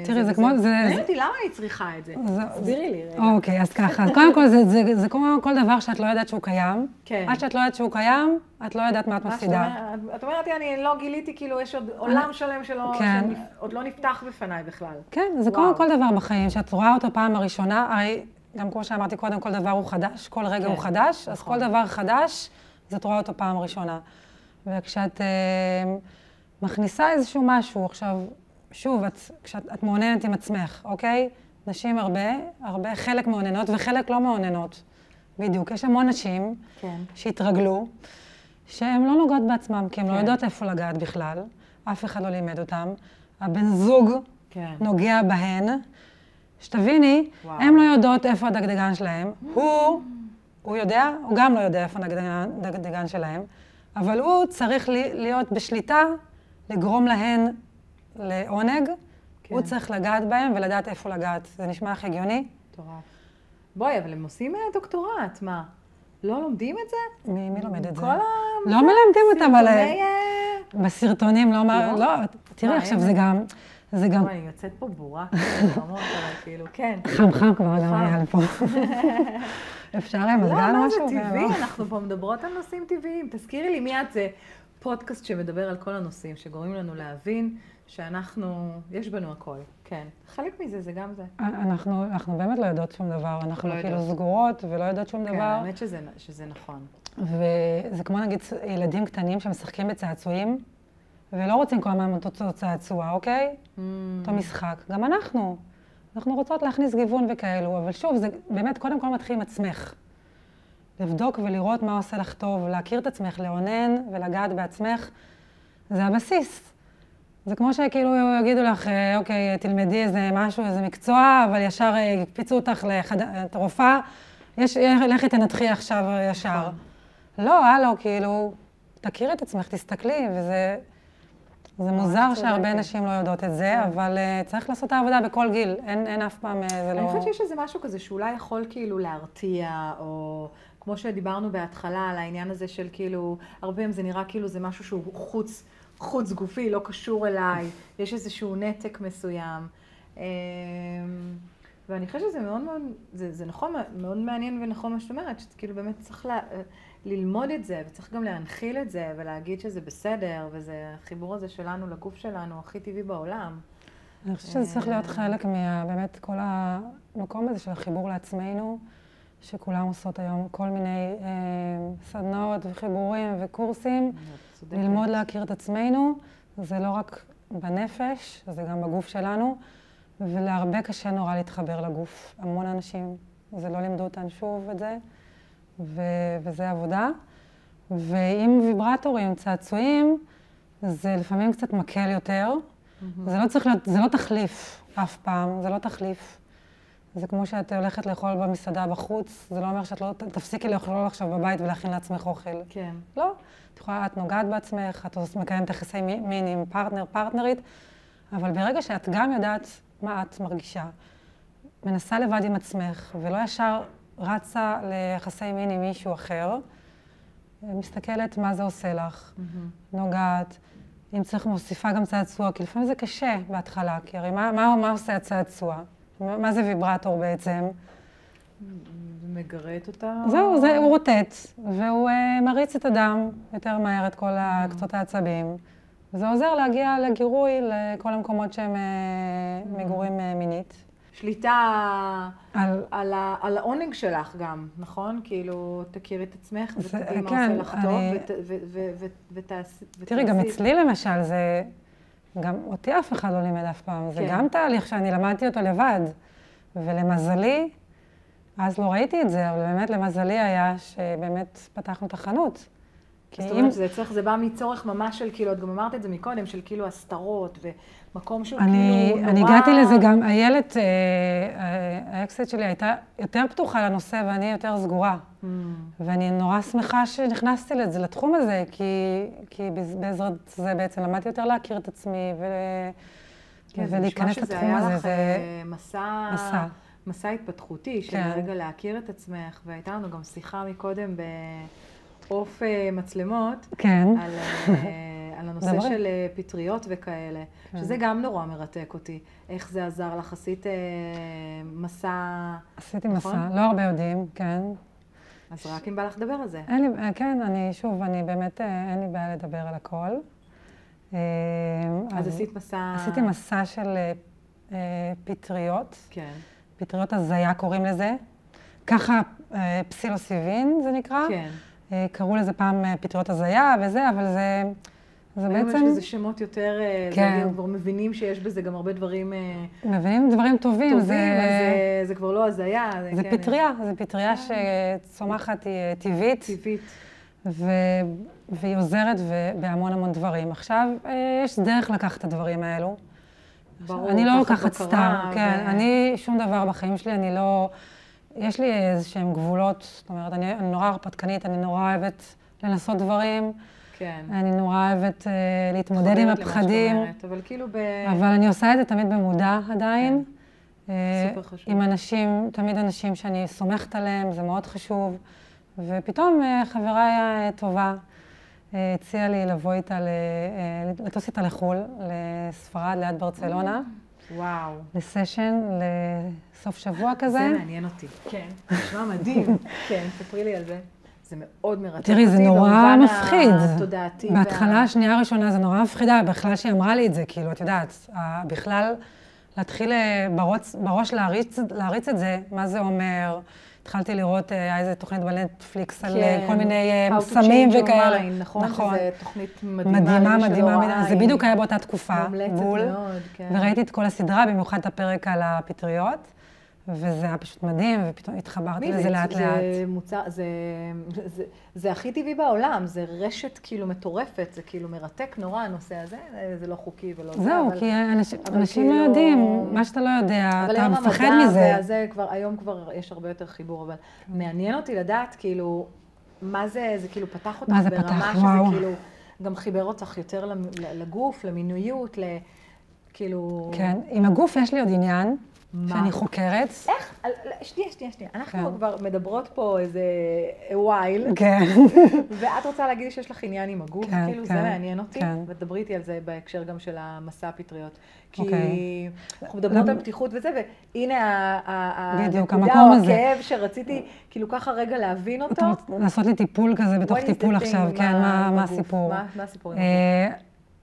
תראי, זה כמו... מעניין אותי, למה אני צריכה את זה? תסבירי לי רגע. אוקיי, אז ככה. אז קודם כל, זה כמו כל דבר שאת לא יודעת שהוא קיים. כן. עד שאת לא יודעת שהוא קיים, את לא יודעת מה את מפסידה. את אומרת, אני לא גיליתי, כאילו יש עוד עולם שלם שעוד לא נפתח בפניי בכלל. כן, זה כמו כל דבר בחיים, שאת רואה אותו פעם הראשונה, הרי גם כמו שאמרתי קודם, כל דבר הוא חדש, כל רגע הוא חדש, אז כל דבר חדש, אז את רואה אותו פעם ראשונה. וכשאת מכניסה איזשהו משהו, עכשיו, שוב, כשאת מעוננת עם עצמך, אוקיי? נשים הרבה, חלק מעוננות וחלק לא מעוננות. בדיוק, יש המון נשים שהתרגלו, שהן לא נוגעות בעצמם, כי הן לא יודעות איפה לגעת בכלל, אף אחד לא לימד אותם. הבן זוג נוגע בהן, שתביני, הן לא יודעות איפה הדגדגן שלהם. הוא יודע, הוא גם לא יודע איפה הדגדגן שלהם, אבל הוא צריך להיות בשליטה, לגרום להן לעונג, הוא צריך לגעת בהם ולדעת איפה לגעת. זה נשמע לך הגיוני? מטורף. בואי, אבל הם עושים דוקטורט, מה? לא לומדים את זה? מי לומד את זה? לא מלמדים אותם, אבל... בסרטונים לא... תראי, עכשיו זה גם... אני יוצאת פה בורה, אבל כאילו, כן. חם כבר גם היה לפה. אפשר להם מזגן משהו? לא, מה זה טבעי? אנחנו פה מדברות על נושאים טבעיים. תזכירי לי מיד זה פודקאסט שמדבר על כל הנושאים, שגורמים לנו להבין שאנחנו, יש בנו הכל. כן. חלק מזה זה גם זה. אנחנו באמת לא יודעות שום דבר. אנחנו כאילו סגורות ולא יודעות שום דבר. כן, האמת שזה נכון. וזה כמו נגיד ילדים קטנים שמשחקים בצעצועים, ולא רוצים כל הזמן אותו צעצוע, אוקיי? אותו משחק. גם אנחנו רוצות להכניס גיוון וכאלו, אבל שוב, זה באמת קודם כל מתחיל עם עצמך. לבדוק ולראות מה עושה לך טוב, להכיר את עצמך, לעונן ולגעת בעצמך, זה הבסיס. זה כמו שכאילו יגידו לך, אוקיי, תלמדי איזה משהו, איזה מקצוע, אבל ישר יקפיצו אותך לרופאה, לכי תנתחי עכשיו ישר. לא, הלו, כאילו, תכיר את עצמך, תסתכלי, וזה... זה מוזר שהרבה נשים לא יודעות את זה, אבל צריך לעשות את העבודה בכל גיל. אין אף פעם, זה לא... אני חושבת שיש איזה משהו כזה שאולי יכול כאילו להרתיע, או כמו שדיברנו בהתחלה על העניין הזה של כאילו, הרבה פעמים זה נראה כאילו זה משהו שהוא חוץ גופי, לא קשור אליי, יש איזשהו נתק מסוים. ואני חושבת שזה מאוד מאוד, זה נכון, מאוד מעניין ונכון מה שאת אומרת, שכאילו באמת צריך ללמוד את זה, וצריך גם להנחיל את זה, ולהגיד שזה בסדר, וזה החיבור הזה שלנו לגוף שלנו, הכי טבעי בעולם. אני חושבת שזה צריך להיות חלק באמת כל המקום הזה של החיבור לעצמנו, שכולם עושות היום כל מיני סדנאות וחיבורים וקורסים, ללמוד להכיר את עצמנו, זה לא רק בנפש, זה גם בגוף שלנו, ולהרבה קשה נורא להתחבר לגוף. המון אנשים, זה לא לימדו אותן שוב את זה, וזה עבודה. ועם ויברטורים, צעצועים, זה לפעמים קצת מקל יותר. זה לא צריך להיות, זה לא תחליף אף פעם, זה לא תחליף. זה כמו שאת הולכת לאכול במסעדה בחוץ, זה לא אומר שאת לא תפסיקי לאכול עכשיו בבית ולהכין לעצמך אוכל. כן. לא. את נוגעת בעצמך, את מקיימת יחסי מין עם פרטנר, פרטנרית, אבל ברגע שאת גם יודעת מה את מרגישה, מנסה לבד עם עצמך, ולא ישר רצה ליחסי מין עם מישהו אחר, מסתכלת מה זה עושה לך, נוגעת, אם צריך מוסיפה גם צעצוע, כי לפעמים זה קשה בהתחלה, כי הרי מה עושה הצעצוע? מה זה ויברטור בעצם? מגרד אותה? זהו, הוא רוטט, והוא מריץ את הדם יותר מהר, את כל קצות העצבים. וזה עוזר להגיע לגירוי לכל המקומות שהם מגורים מינית. שליטה על העונג שלך גם, נכון? כאילו, תכירי את עצמך ותדעי מה עושה לך טוב ותעשי. תראי, גם אצלי למשל, זה גם אותי אף אחד לא לימד אף פעם. זה גם תהליך שאני למדתי אותו לבד. ולמזלי, אז לא ראיתי את זה, אבל באמת למזלי היה שבאמת פתחנו את החנות. זאת אומרת, זה בא מצורך ממש של, כאילו, את גם אמרת את זה מקודם, של כאילו הסתרות ומקום שהוא כאילו נורא... אני הגעתי לזה גם, איילת, האקסית שלי הייתה יותר פתוחה לנושא ואני יותר סגורה. ואני נורא שמחה שנכנסתי לזה, לתחום הזה, כי בעזרת זה בעצם למדתי יותר להכיר את עצמי כן, זה נשמע שזה היה לך מסע התפתחותי, של רגע להכיר את עצמך, והייתה לנו גם שיחה מקודם בעוף מצלמות, על הנושא של פטריות וכאלה, שזה גם נורא מרתק אותי. איך זה עזר לך? עשית מסע, עשיתי מסע, לא הרבה יודעים, כן. אז רק אם בא לך לדבר על זה. כן, אני באמת, אין לי בעיה לדבר על הכל. אז עשית מסע... עשיתי מסע של פטריות. כן. פטריות הזיה קוראים לזה. ככה פסילוסיבין זה נקרא. כן. קראו לזה פעם פטריות הזיה וזה, אבל זה בעצם... היום יש לזה שמות יותר... כן. כבר מבינים שיש בזה גם הרבה דברים... מבינים דברים טובים. אז זה כבר לא הזיה. זה פטריה, זה פטריה שצומחת, היא טבעית. טבעית. והיא עוזרת בהמון המון דברים. עכשיו, יש דרך לקחת את הדברים האלו. ברור, אני לא לוקחת סתם, כן. אני, שום דבר בחיים שלי, אני לא... יש לי איזשהם גבולות, זאת אומרת, אני נורא הרפתקנית, אני נורא אוהבת לנסות דברים. כן. אני נורא אוהבת להתמודד עם הפחדים. אבל כאילו אבל אני עושה את זה תמיד במודע עדיין. סופר חשוב. עם אנשים, תמיד אנשים שאני סומכת עליהם, זה מאוד חשוב. ופתאום חברה טובה הציעה לי לבוא איתה, לטוס איתה לחו"ל, לספרד, ליד ברצלונה. וואו. לסשן, לסוף שבוע כזה. זה מעניין אותי. כן. נשמע מדהים. כן, ספרי לי על זה. זה מאוד מרתק אותי. תראי, זה נורא מפחיד. התודעתי. בהתחלה, השנייה הראשונה, זה נורא מפחידה. בכלל שהיא אמרה לי את זה, כאילו, את יודעת, בכלל להתחיל בראש להריץ את זה, מה זה אומר? התחלתי לראות, היה איזה תוכנית בנטפליקס על כל מיני סמים וכאלה. נכון, שזו תוכנית מדהימה. זה בדיוק היה באותה תקופה, בול. מאוד, כן. וראיתי את כל הסדרה, במיוחד את הפרק על הפטריות, וזה היה פשוט מדהים, ופתאום התחברתי לזה לאט לאט. זה הכי טבעי בעולם, זה רשת כאילו מטורפת, זה כאילו מרתק נורא הנושא הזה, זה לא חוקי ולא זה. זהו, כי אנשים לא יודעים, מה שאתה לא יודע, אתה מפחד מזה. היום כבר יש הרבה יותר חיבור, אבל מעניין אותי לדעת כאילו, מה זה כאילו פתח אותך ברמה שזה כאילו, גם חיבר אותך יותר לגוף, למינויות, כאילו... כן, עם הגוף יש לי עוד עניין. שאני חוקרת. איך? שנייה. אנחנו כבר מדברות פה איזה while. כן. ואת רוצה להגיד שיש לך עניין עם הגוף, כאילו זה מעניין אותי. ודברי איתי על זה בהקשר גם של המסע הפטריות. כי אנחנו מדברות על פתיחות וזה, והנה הנקודה או הכאב שרציתי כאילו ככה רגע להבין אותו. לעשות לי טיפול כזה בתוך טיפול עכשיו, כן, מה הסיפור? מה הסיפור?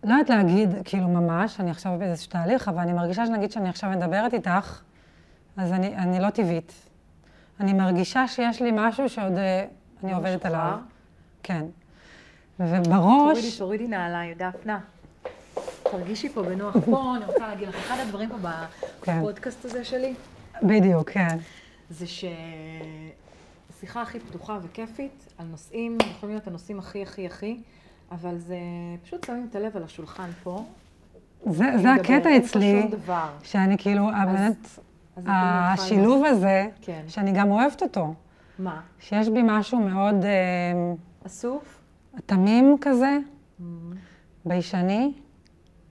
לא יודעת להגיד, כאילו ממש, אני עכשיו באיזשהו תהליך, אבל אני מרגישה שנגיד שאני עכשיו מדברת איתך, אז אני לא טבעית. אני מרגישה שיש לי משהו שעוד אני עובדת עליו. כן. ובראש... תורידי נעליי, דפנה. תרגישי פה בנוח פה, אני רוצה להגיד לך, אחד הדברים פה בפודקאסט הזה שלי. בדיוק, כן. זה ששיחה הכי פתוחה וכיפית על נושאים, יכולים להיות הנושאים הכי, אבל זה פשוט שמים את הלב על השולחן פה. זה הקטע אצלי, שאני כאילו, באמת, השילוב הזה, שאני גם אוהבת אותו. מה? שיש בי משהו מאוד... אסוף? תמים כזה, ביישני,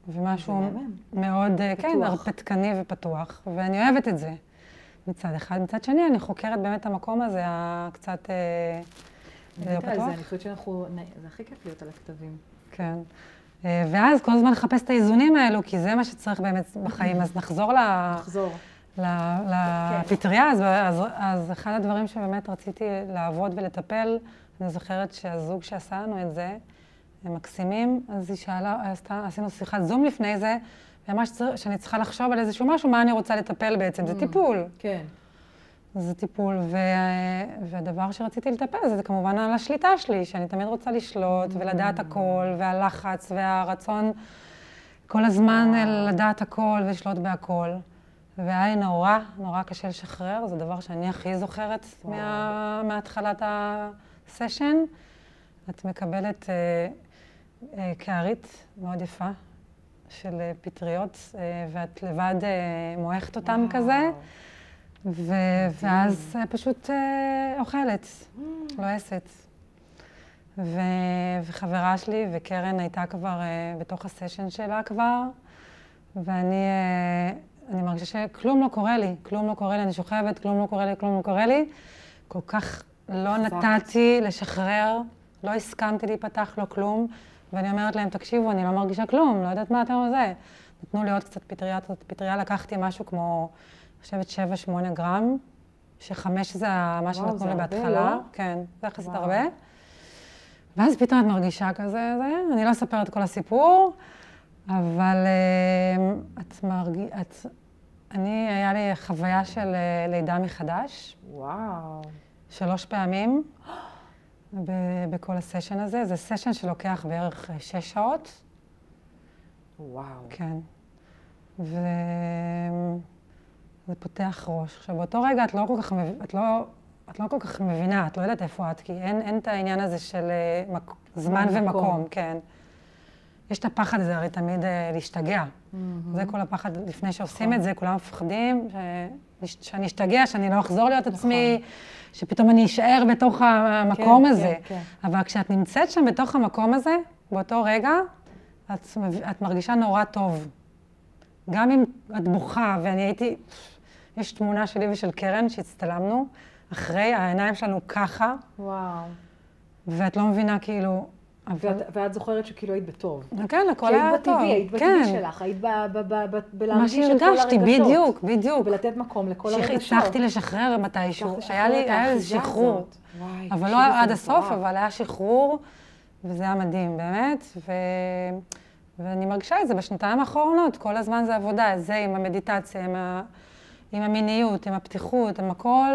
ומשהו מאוד, כן, הרפתקני ופתוח, ואני אוהבת את זה מצד אחד. מצד שני, אני חוקרת באמת את המקום הזה, הקצת... אני חושבת זה הכי כיף להיות על הכתבים. כן. ואז כל הזמן לחפש את האיזונים האלו, כי זה מה שצריך באמת בחיים. אז נחזור לפטריה. אז אחד הדברים שבאמת רציתי לעבוד ולטפל, אני זוכרת שהזוג שעשה לנו את זה, הם מקסימים, אז היא שאלה, עשינו שיחת זום לפני זה, ואמרה שאני צריכה לחשוב על איזשהו משהו, מה אני רוצה לטפל בעצם. זה טיפול. כן. זה טיפול, והדבר שרציתי לטפל זה כמובן על השליטה שלי, שאני תמיד רוצה לשלוט ולדעת הכל, והלחץ והרצון כל הזמן לדעת הכל ולשלוט בהכל. והיה לי נורא קשה לשחרר, זה דבר שאני הכי זוכרת מהתחלת הסשן. את מקבלת קערית מאוד יפה של פטריות, ואת לבד מועכת אותם כזה. ואז פשוט אוכלת, לועסת. וחברה שלי, וקרן הייתה כבר בתוך הסשן שלה כבר, ואני מרגישה שכלום לא קורה לי, כלום לא קורה לי, אני שוכבת, כלום לא קורה לי, כלום לא קורה לי. כל כך לא נתתי לשחרר, לא הסכמתי להיפתח, לא כלום. ואני אומרת להם, תקשיבו, אני לא מרגישה כלום, לא יודעת מה אתם זה. נתנו לי עוד קצת פטריה, לקחתי משהו כמו, אני חושבת 7-8 גרם, ש5 זה מה שנתנו לי בהתחלה. לא? כן, זה יחסית הרבה. ואז פתאום את מרגישה כזה, אני לא אספר את כל הסיפור, אבל היה לי חוויה של לידה מחדש. וואו. 3 פעמים בכל הסשן הזה. זה סשן שלוקח בערך 6 שעות. וואו. כן. וזה פותח ראש. עכשיו, באותו רגע את לא כל כך מבינה, את לא יודעת איפה את, כי אין את העניין הזה של זמן ומקום, כן. יש את הפחד הזה, הרי תמיד להשתגע. זה כל הפחד, לפני שעושים את זה, כולם מפחדים, שאני אשתגע, שאני לא אחזור להיות עצמי, שפתאום אני אשאר בתוך המקום הזה. אבל כשאת נמצאת שם בתוך המקום הזה, באותו רגע, את מרגישה נורא טוב. גם אם את בוכה, יש תמונה שלי ושל קרן שהצטלמנו, אחרי, העיניים שלנו ככה. וואו. ואת לא מבינה כאילו... ואת זוכרת שכאילו היית בטוב. כן, הכל היה טוב. היית בטבעי שלך, היית בלהרגיש את כל הרגשות. מה שהרגשתי, בדיוק. ולתת מקום לכל הרגשות. שהצלחתי לשחרר מתישהו. היה לי שחרור. אבל לא עד הסוף, אבל היה שחרור, וזה היה מדהים, באמת. ואני מרגישה את זה בשנתיים האחרונות, כל הזמן זה עבודה, זה עם המדיטציה, עם המיניות, עם הפתיחות, עם הכל.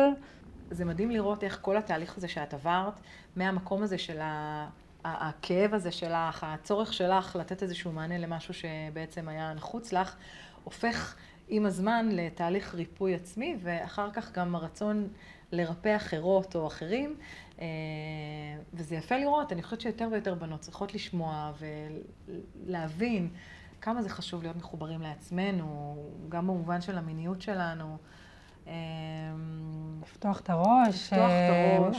זה מדהים לראות איך כל התהליך הזה שאת עברת, מהמקום הזה של הכאב הזה שלך, הצורך שלך לתת איזשהו מענה למשהו שבעצם היה נחוץ לך, הופך עם הזמן לתהליך ריפוי עצמי, ואחר כך גם הרצון לרפא אחרות או אחרים. וזה יפה לראות, אני חושבת שיותר ויותר בנות צריכות לשמוע ולהבין כמה זה חשוב להיות מחוברים לעצמנו, גם במובן של המיניות שלנו. לפתוח את הראש.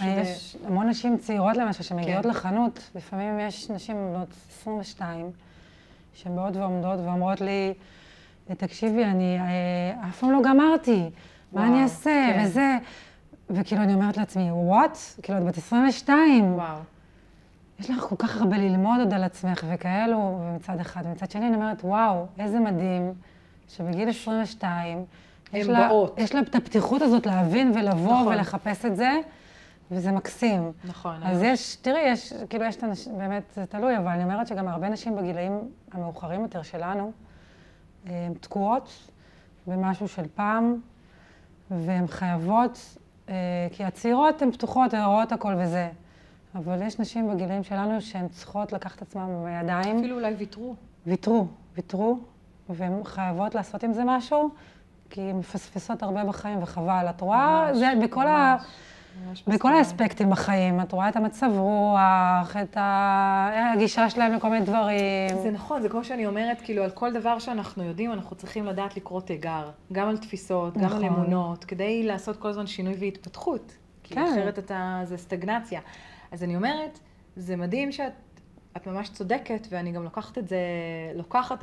יש המון נשים צעירות למשל שמגיעות לחנות, לפעמים יש נשים בנות 22 שהן באות ועומדות ואומרות לי, תקשיבי, אני אף פעם לא גמרתי, מה אני אעשה וזה, וכאילו אני אומרת לעצמי, what? כאילו את בת 22. וואו. יש לך כל כך הרבה ללמוד עוד על עצמך וכאלו, ומצד אחד, ומצד שני אני אומרת, וואו, איזה מדהים שבגיל 22, יש לה את הפתיחות הזאת להבין ולבוא ולחפש את זה, וזה מקסים. נכון. אז תראי, כאילו יש את אנשים, באמת זה תלוי, אבל אני אומרת שגם הרבה נשים בגילאים המאוחרים יותר שלנו, הן תקועות במשהו של פעם, והן חייבות, כי הצעירות הן פתוחות, הן רואות הכל וזה. אבל יש נשים בגילאים שלנו שהן צריכות לקחת עצמן בידיים. אפילו אולי ויתרו, והן חייבות לעשות עם זה משהו, כי הן מפספסות הרבה בחיים וחבל. את רואה, זה בכל האספקטים בחיים. את רואה את המצב רוח, את הגישה שלהם לכל מיני דברים. זה נכון, זה כמו שאני אומרת, כאילו על כל דבר שאנחנו יודעים, אנחנו צריכים לדעת לקרוא תיגר. גם על תפיסות, גם על אמונות, כדי לעשות כל הזמן שינוי והתפתחות. כי אחרת זה סטגנציה. אז אני אומרת, זה מדהים שאת ממש צודקת, ואני גם לוקחת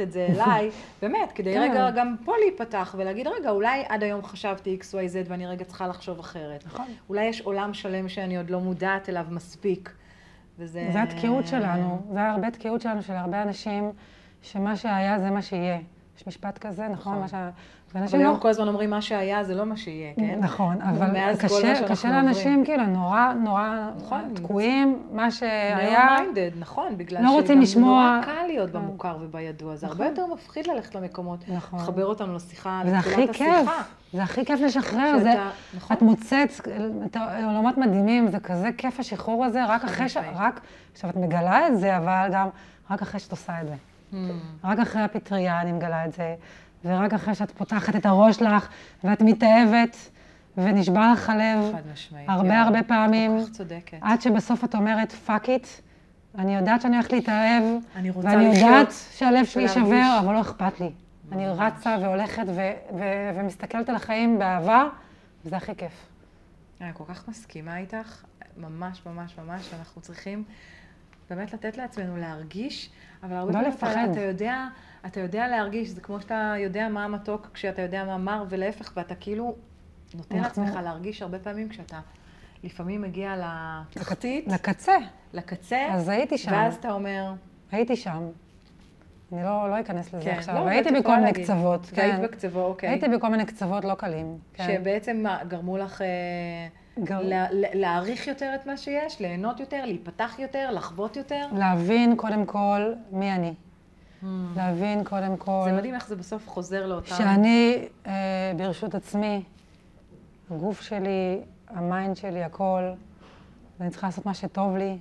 את זה אליי, באמת, כדי רגע גם פה להיפתח ולהגיד, רגע, אולי עד היום חשבתי XYZ ואני רגע צריכה לחשוב אחרת. נכון. אולי יש עולם שלם שאני עוד לא מודעת אליו מספיק. זה התקיעות שלנו, זה הרבה תקיעות שלנו של הרבה אנשים, שמה שהיה זה מה שיהיה. יש משפט כזה, נכון? אבל היום כל הזמן אומרים מה שהיה זה לא מה שיהיה, כן? נכון, אבל קשה לאנשים כאילו נורא תקועים, מה שהיה... מיינדד, נכון, בגלל לא רוצים לשמוע... נורא קל להיות במוכר ובידוע, זה הרבה יותר מפחיד ללכת למקומות, לחבר אותם לשיחה, וזה הכי כיף, זה הכי כיף לשחרר, את מוצאת עולמות מדהימים, זה כזה כיף השחרור הזה, רק אחרי עכשיו את מגלה את זה, אבל גם רק אחרי שאת עושה את זה. רק אחרי הפטריה אני מגלה את זה, ורק אחרי שאת פותחת את הראש לך, ואת מתאהבת, ונשבר לך הלב, הרבה פעמים, עד שבסוף את אומרת, fuck it, אני יודעת שאני הולכת להתאהב, ואני יודעת שהלב שלי יישבר, אבל לא אכפת לי. אני רצה והולכת ומסתכלת על החיים באהבה, וזה הכי כיף. אני כל כך מסכימה איתך, ממש, אנחנו צריכים באמת לתת לעצמנו להרגיש, אבל הרבה לא פעמים לפחד. אתה יודע להרגיש, זה כמו שאתה יודע מה המתוק כשאתה יודע מה מר, ולהפך, ואתה כאילו נותן לעצמך להרגיש הרבה פעמים כשאתה לפעמים מגיע לתחתית, לקצה, אז הייתי שם. ואז אתה אומר... הייתי שם. אני לא אכנס לזה כן, עכשיו. לא, הייתי בכל מיני קצוות. והיית בקצוות, אוקיי. הייתי בכל מיני קצוות לא קלים. שבעצם גרמו לך להעריך יותר את מה שיש, ליהנות יותר, להיפתח יותר, לחוות יותר? להבין קודם כל מי אני. להבין קודם כל... זה מדהים איך זה בסוף חוזר לאותם... שאני ברשות עצמי, הגוף שלי, המיינד שלי, הכל, ואני צריכה לעשות מה שטוב לי.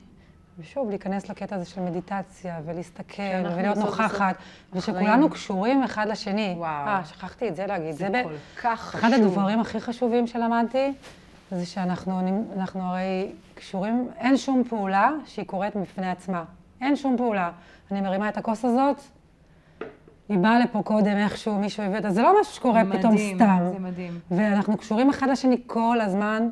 ושוב, להיכנס לקטע הזה של מדיטציה, ולהסתכל, ולהיות נוכחת, ושכולנו קשורים אחד לשני. וואו. שכחתי את זה להגיד. זה כל כך חשוב. אחד הדברים הכי חשובים שלמדתי, זה שאנחנו הרי קשורים, אין שום פעולה שהיא קורית בפני עצמה. אין שום פעולה. אני מרימה את הכוס הזאת, היא באה לפה קודם איכשהו, מישהו הביא אותה, זה לא משהו שקורה פתאום סתם. זה מדהים. ואנחנו קשורים אחד לשני כל הזמן,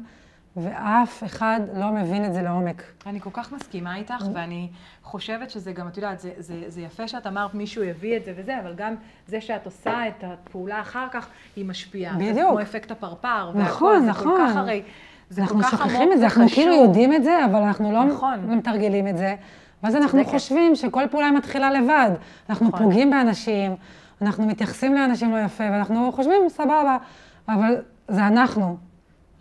ואף אחד לא מבין את זה לעומק. אני כל כך מסכימה איתך, ואני חושבת שזה גם, את יודעת, זה יפה שאת אמרת מישהו יביא את זה וזה, אבל גם זה שאת עושה את הפעולה אחר כך, היא משפיעה. בדיוק. זה כמו אפקט הפרפר. נכון, נכון. זה כל כך הרי, זה כל כך עמוק וחשוב. אנחנו שוכחים את זה, אנחנו כאילו יודעים את זה, אבל אנחנו לא מתרגלים את זה. ואז אנחנו חושבים שכל פעולה מתחילה לבד. אנחנו פוגעים באנשים, אנחנו מתייחסים לאנשים לא יפה, ואנחנו חושבים, סבבה, אבל זה אנחנו.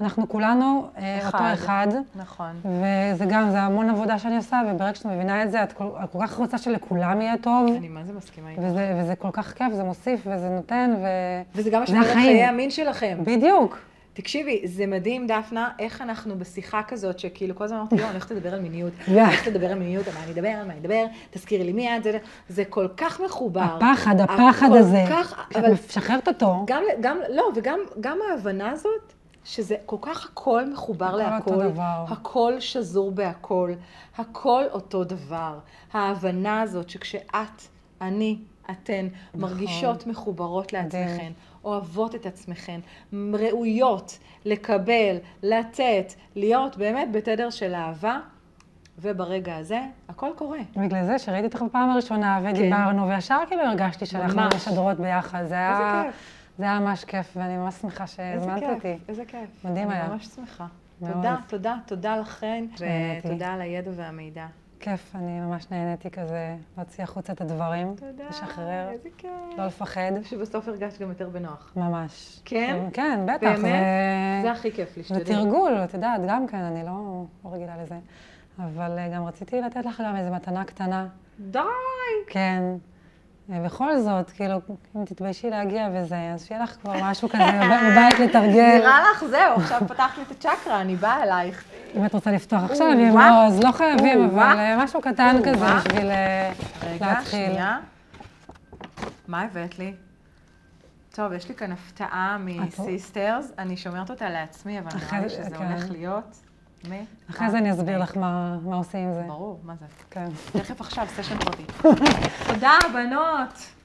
אנחנו כולנו אותו אחד. נכון. וזה גם, זה המון עבודה שאני עושה, וברגע שאת מבינה את זה, את כל כך רוצה שלכולם יהיה טוב. אני מה זה מסכימה איתך. וזה כל כך כיף, זה מוסיף וזה נותן, וזה גם משמר את חיי המין שלכם. בדיוק. תקשיבי, זה מדהים, דפנה, איך אנחנו בשיחה כזאת, שכאילו כל הזמן אמרתי, לא, אני הולכת לדבר על מיניות, אני הולכת לדבר על מיניות, על מה אני אדבר, תזכירי לי מי את, זה כל כך מחובר. הפחד הזה, שאת משחררת אותו. לא, וגם ההבנה הזאת, שזה כל כך הכל מחובר להכל, הכל שזור בהכל, הכל אותו דבר. ההבנה הזאת שכשאת, אני, אתן, מרגישות מחוברות לעצמכן, אוהבות את עצמכן, ראויות לקבל, לתת, להיות באמת בתדר של אהבה, וברגע הזה הכל קורה. בגלל זה שראיתי אותך בפעם הראשונה ודיברנו, וישר כאילו הרגשתי שאנחנו משדרות ביחד. איזה כיף. זה היה ממש כיף, ואני ממש שמחה שהזמנת אותי. איזה כיף. מדהים היה. אני ממש שמחה. תודה לכן, ותודה על הידע והמידע. כיף, אני ממש נהניתי כזה להוציא החוצה את הדברים. תודה, לשחרר. איזה כיף. לא לפחד. שבסוף הרגשת גם יותר בנוח. ממש. כן? כן, בטח. באמת? זה הכי כיף לי, שתדעי. זה תרגול, את יודעת, גם כן, אני לא רגילה לזה. אבל גם רציתי לתת לך גם איזו מתנה קטנה. די! כן. בכל זאת, כאילו, אם תתביישי להגיע וזה, אז שיהיה לך כבר משהו כזה בבית לתרגל. נראה לך זהו, עכשיו פתחת לי את הצ'קרה, אני באה אלייך. אם את רוצה לפתוח עכשיו, אם לא, אז לא חייבים, אבל משהו קטן כזה בשביל להתחיל. רגע, שנייה. מה הבאת לי? טוב, יש לי כאן הפתעה מסיסטרס, אני שומרת אותה לעצמי, אבל נראה לי שזה הולך להיות. אחרי זה אני אסביר לך מה עושים עם זה. ברור, מה זה? כן. תכף עכשיו, סשן פרטי. תודה, בנות!